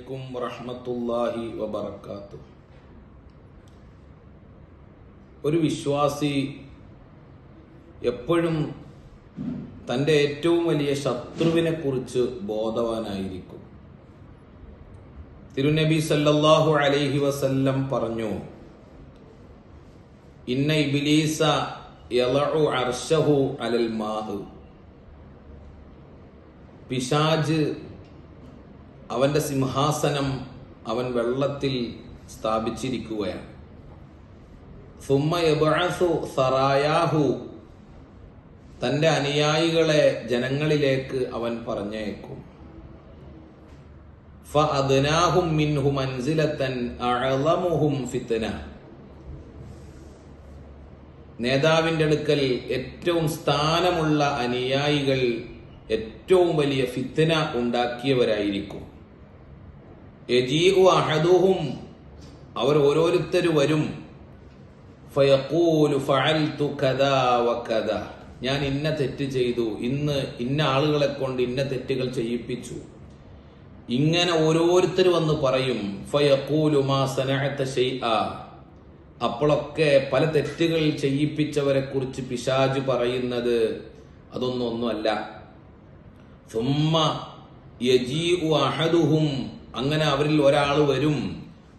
അലൈക്കും വറഹ്മത്തുള്ളാഹി വബറകാതുഹു. ഒരു വിശ്വാസി എപ്പോഴും തൻ്റെ ഏറ്റവും വലിയ ശത്രുവിനെ കുറിച്ച് ബോധവാനായിരിക്കും. തിരുനബി സല്ലല്ലാഹു അലൈഹി വസല്ലം പറഞ്ഞു, ഇന്ന ഇബ്ലീസ യളഉ അർശഹു അലൽ മാഹ്. പിശാച് അവന്റെ സിംഹാസനം അവൻ വെള്ളത്തിൽ സ്ഥാപിച്ചിരിക്കുകയാണ്. സുമ്മ യബ്അസു സറായാഹു, തന്റെ അനുയായികളെ ജനങ്ങളിലേക്ക് അവൻ പറഞ്ഞേക്കും. ഫഅദ്നാഹും മിൻഹു മൻസിലതൻ അഅളമുഹും ഫിത്ന. നേതാവിന്റെ അടുക്കൽ ഏറ്റവും സ്ഥാനമുള്ള അനുയായികൾ ഏറ്റവും വലിയ ഫിത്ന ഉണ്ടാക്കിയവരായിരിക്കും. യജീഉ അഹദുഹും, അവർ ഓരോരുത്തരും വരും. ഫയഖൂലു ഫഅൽതു കദാ വകദാ, ഞാൻ ഇന്ന തെറ്റ് ചെയ്തു, ഇന്ന് ഇന്ന ആളുകളെ കൊണ്ട് ഇന്ന തെറ്റുകൾ ചെയ്യിപ്പിച്ചു. ഇങ്ങനെ ഓരോരുത്തർ വന്ന് പറയും. ഫയഖൂലു മാ സനഅത ശൈആ, അപ്പോഴൊക്കെ പല തെറ്റുകൾ ചെയ്യിപ്പിച്ചവരെ കുറിച്ച് പിശാച് പറയുന്നത് അതൊന്നൊന്നുമല്ല. സുമ്മ യജീഉ അഹദുഹും, അങ്ങനെ അവരിൽ ഒരാൾ വരും.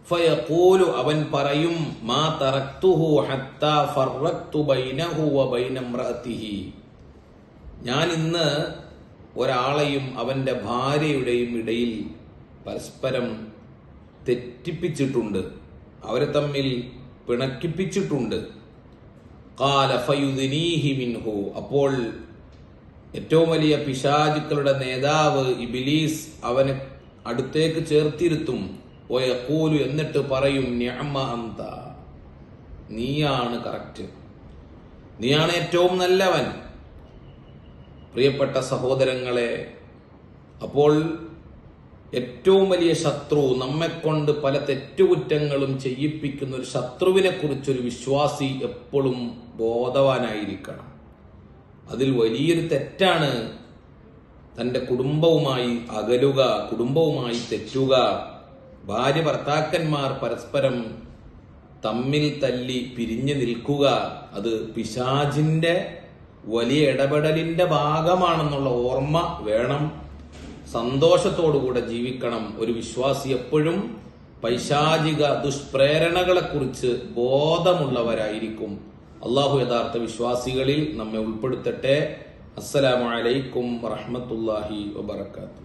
ഫയഖൂലു, അവൻ പറയും, മാ തറക്തുഹു ഹത്താ ഫറഖ്തു ബൈനഹു വബൈന ഇംറഅതിഹി, ഞാൻ ഇന്ന് ഒരാളെയും അവന്റെ ഭാര്യയുടെയും ഇടയിൽ പരസ്പരം തെറ്റിപ്പിച്ചിട്ടുണ്ട്, അവരെ തമ്മിൽ പിണക്കിപ്പിച്ചിട്ടുണ്ട്. ഖാല ഫയുദ്നീഹി മിൻഹു, അപ്പോൾ ഏറ്റവും വലിയ പിശാചുക്കളുടെ നേതാവ് ഇബ്ലീസ് അവനെ അടുത്തേക്ക് ചേർത്തിരുത്തും. വയഖൂലു, എന്നിട്ട് പറയും, നിഅമ അന്ത, നീയാണ് കറക്റ്റ്, നീയാണ് ഏറ്റവും നല്ലവൻ. പ്രിയപ്പെട്ട സഹോദരങ്ങളെ, അപ്പോൾ ഏറ്റവും വലിയ ശത്രു, നമ്മെക്കൊണ്ട് പല തെറ്റുകുറ്റങ്ങളും ചെയ്യിപ്പിക്കുന്ന ഒരു ശത്രുവിനെ കുറിച്ചൊരു വിശ്വാസി എപ്പോഴും ബോധവാനായിരിക്കണം. അതിൽ വലിയൊരു തെറ്റാണ് തൻ്റെ കുടുംബവുമായി അകലുക, കുടുംബവുമായി തെറ്റുക, ഭാര്യ ഭർത്താക്കന്മാർ പരസ്പരം തമ്മിൽ തല്ലി പിരിഞ്ഞു നിൽക്കുക. അത് പിശാചിന്റെ വലിയ ഇടപെടലിന്റെ ഭാഗമാണെന്നുള്ള ഓർമ്മ വേണം. സന്തോഷത്തോടുകൂടെ ജീവിക്കണം. ഒരു വിശ്വാസി എപ്പോഴും പൈശാചിക ദുഷ്പ്രേരണകളെ കുറിച്ച് ബോധമുള്ളവരായിരിക്കും. അള്ളാഹു യഥാർത്ഥ വിശ്വാസികളിൽ നമ്മെ ഉൾപ്പെടുത്തട്ടെ. അസ്സലാമു അലൈക്കും വറഹ്മത്തുള്ളാഹി വബറകാതുഹു.